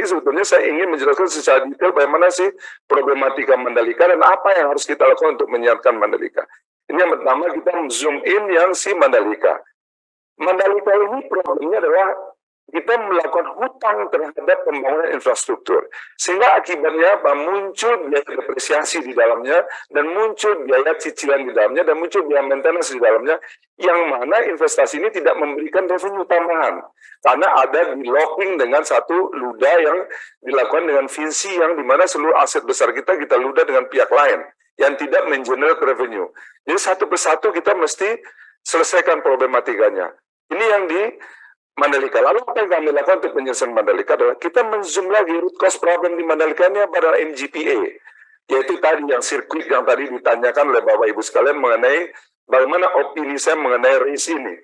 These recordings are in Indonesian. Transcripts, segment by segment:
sebetulnya saya ingin menjelaskan secara detail bagaimana sih problematika Mandalika dan apa yang harus kita lakukan untuk menyiapkan Mandalika. Ini yang pertama, kita zoom in yang si Mandalika. Mandalika ini problemnya adalah kita melakukan hutang terhadap pembangunan infrastruktur. Sehingga akibatnya apa? Muncul biaya depresiasi di dalamnya, dan muncul biaya cicilan di dalamnya, dan muncul biaya maintenance di dalamnya, yang mana investasi ini tidak memberikan revenue tambahan. Karena ada di locking dengan satu ludah yang dilakukan dengan visi yang dimana seluruh aset besar kita ludah dengan pihak lain yang tidak mengenerate revenue. Jadi satu persatu kita mesti selesaikan problematikanya. Ini yang di Mandalika. Lalu apa yang kami lakukan untuk penyelesaian Mandalika adalah kita men-zoom lagi root cause problem di Mandalika ini pada MGPA, yaitu tadi yang sirkuit yang tadi ditanyakan oleh Bapak Ibu sekalian mengenai bagaimana opini saya mengenai race ini.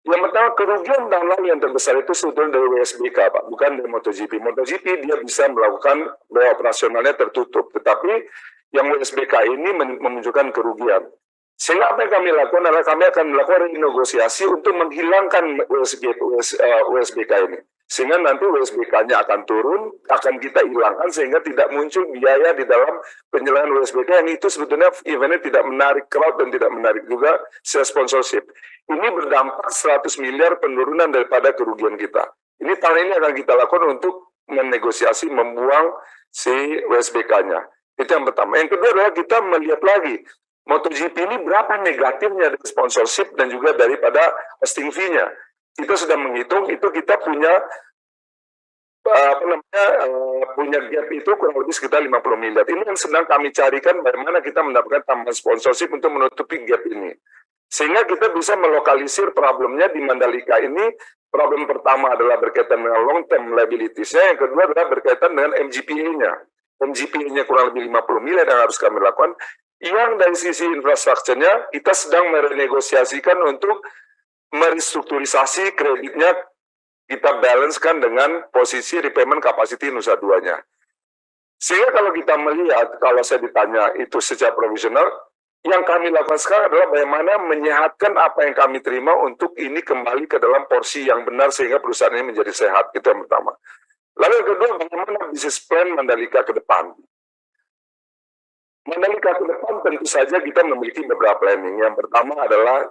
Yang pertama, kerugian tahun lalu yang terbesar itu sebetulnya dari WSBK, Pak, bukan dari MotoGP. MotoGP dia bisa melakukan bahwa operasionalnya tertutup, tetapi yang WSBK ini menunjukkan kerugian. Sehingga apa yang kami lakukan adalah kami akan melakukan renegosiasi untuk menghilangkan WSBK ini. Sehingga nanti WSBK-nya akan turun, akan kita hilangkan sehingga tidak muncul biaya di dalam penyelenggaraan WSBK yang itu sebetulnya eventnya tidak menarik crowd dan tidak menarik juga sales sponsorship. Ini berdampak 100 miliar penurunan daripada kerugian kita. Ini tahun ini akan kita lakukan untuk menegosiasi, membuang si WSBK-nya. Itu yang pertama. Yang kedua adalah kita melihat lagi MotoGP ini berapa negatifnya dari sponsorship dan juga daripada hosting fee-nya. Kita sudah menghitung itu kita punya punya gap itu kurang lebih sekitar 50 miliar. Ini yang sedang kami carikan bagaimana kita mendapatkan tambahan sponsorship untuk menutupi gap ini. Sehingga kita bisa melokalisir problemnya di Mandalika ini. Problem pertama adalah berkaitan dengan long term liabilities-nya, yang kedua adalah berkaitan dengan MGPA-nya. MGPA-nya kurang lebih 50 miliar yang harus kami lakukan. Yang dari sisi infrastrukturnya, kita sedang merenegosiasikan untuk merestrukturisasi kreditnya, kita balancekan dengan posisi repayment capacity Nusa Duanya. Sehingga kalau kita melihat, kalau saya ditanya itu secara profesional, yang kami lakukan sekarang adalah bagaimana menyehatkan apa yang kami terima untuk ini kembali ke dalam porsi yang benar sehingga perusahaan ini menjadi sehat. Itu yang pertama. Lalu yang kedua, bagaimana bisnis plan Mandalika ke depan. Mandalika ke depan tentu saja kita memiliki beberapa planning. Yang pertama adalah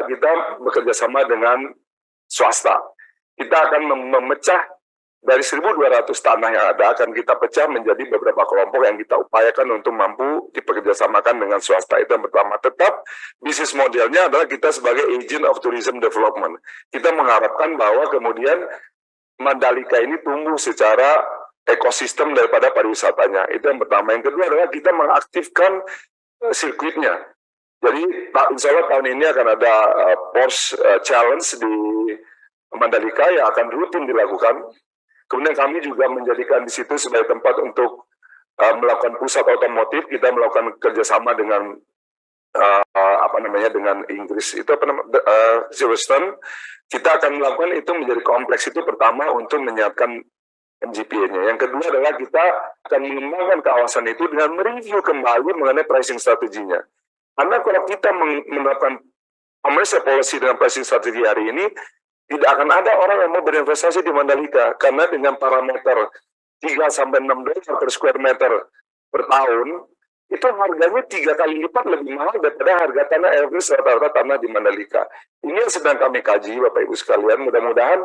kita bekerja sama dengan swasta. Kita akan memecah dari 1.200 tanah yang ada, akan kita pecah menjadi beberapa kelompok yang kita upayakan untuk mampu dikerjasamakan dengan swasta. Itu yang pertama. Tetap bisnis modelnya adalah kita sebagai agent of tourism development. Kita mengharapkan bahwa kemudian Mandalika ini tumbuh secara ekosistem daripada pariwisatanya. Itu yang pertama. Yang kedua adalah kita mengaktifkan sirkuitnya. Jadi insya Allah tahun ini akan ada Porsche Challenge di Mandalika yang akan rutin dilakukan. Kemudian kami juga menjadikan di situ sebagai tempat untuk melakukan pusat otomotif. Kita melakukan kerjasama dengan dengan Inggris. Itu Silverstone. Kita akan melakukan itu menjadi kompleks itu pertama untuk menyiapkan MGPA-nya. Yang kedua adalah kita akan mengembangkan kawasan itu dengan mereview kembali mengenai pricing strateginya. Karena kalau kita menerapkan commercial policy dengan pricing strategi hari ini, tidak akan ada orang yang mau berinvestasi di Mandalika. Karena dengan parameter 3-6 dolar per square meter per tahun, itu harganya 3 kali lipat lebih mahal daripada harga tanah average rata-rata tanah di Mandalika. Ini yang sedang kami kaji, Bapak Ibu sekalian. Mudah-mudahan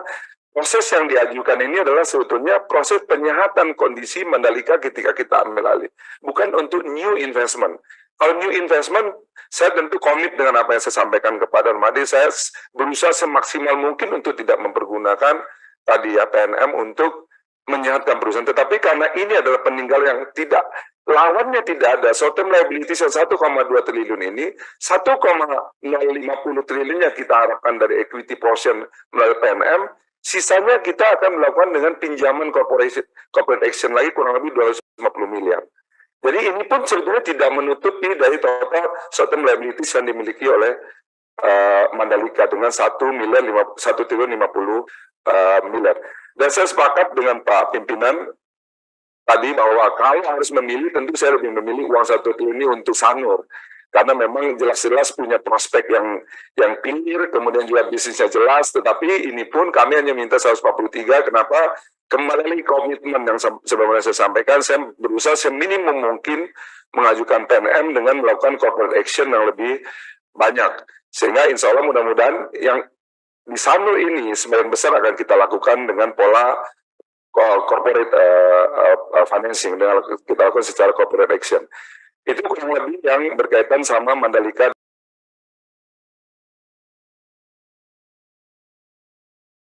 proses yang diajukan ini adalah sebetulnya proses penyehatan kondisi Mandalika ketika kita ambil alih. Bukan untuk new investment. Kalau new investment, saya tentu komit dengan apa yang saya sampaikan kepada Madi. Saya berusaha semaksimal mungkin untuk tidak mempergunakan tadi ya PNM untuk menyehatkan perusahaan. Tetapi karena ini adalah peninggal yang tidak, lawannya tidak ada. Short term liabilities yang 1,2 triliun ini, 1,050 triliunnya kita harapkan dari equity portion melalui PNM. Sisanya kita akan melakukan dengan pinjaman corporate action lagi kurang lebih 250 miliar. Jadi ini pun sebetulnya tidak menutupi dari total short term liabilities yang dimiliki oleh Mandalika dengan 1 triliun 50 miliar. Dan saya sepakat dengan Pak Pimpinan tadi bahwa kalau harus memilih, tentu saya lebih memilih uang 1 triliun ini untuk Sanur. Karena memang jelas-jelas punya prospek yang clear, kemudian juga bisnisnya jelas, tetapi ini pun kami hanya minta 143, kenapa? kembali komitmen yang sebelumnya saya sampaikan, saya berusaha seminimum mungkin mengajukan PNM dengan melakukan corporate action yang lebih banyak. Sehingga insya Allah mudah-mudahan yang di Sanur ini sebagian besar akan kita lakukan dengan pola corporate financing, dengan kita lakukan secara corporate action. Itu kurang lebih yang berkaitan sama Mandalika.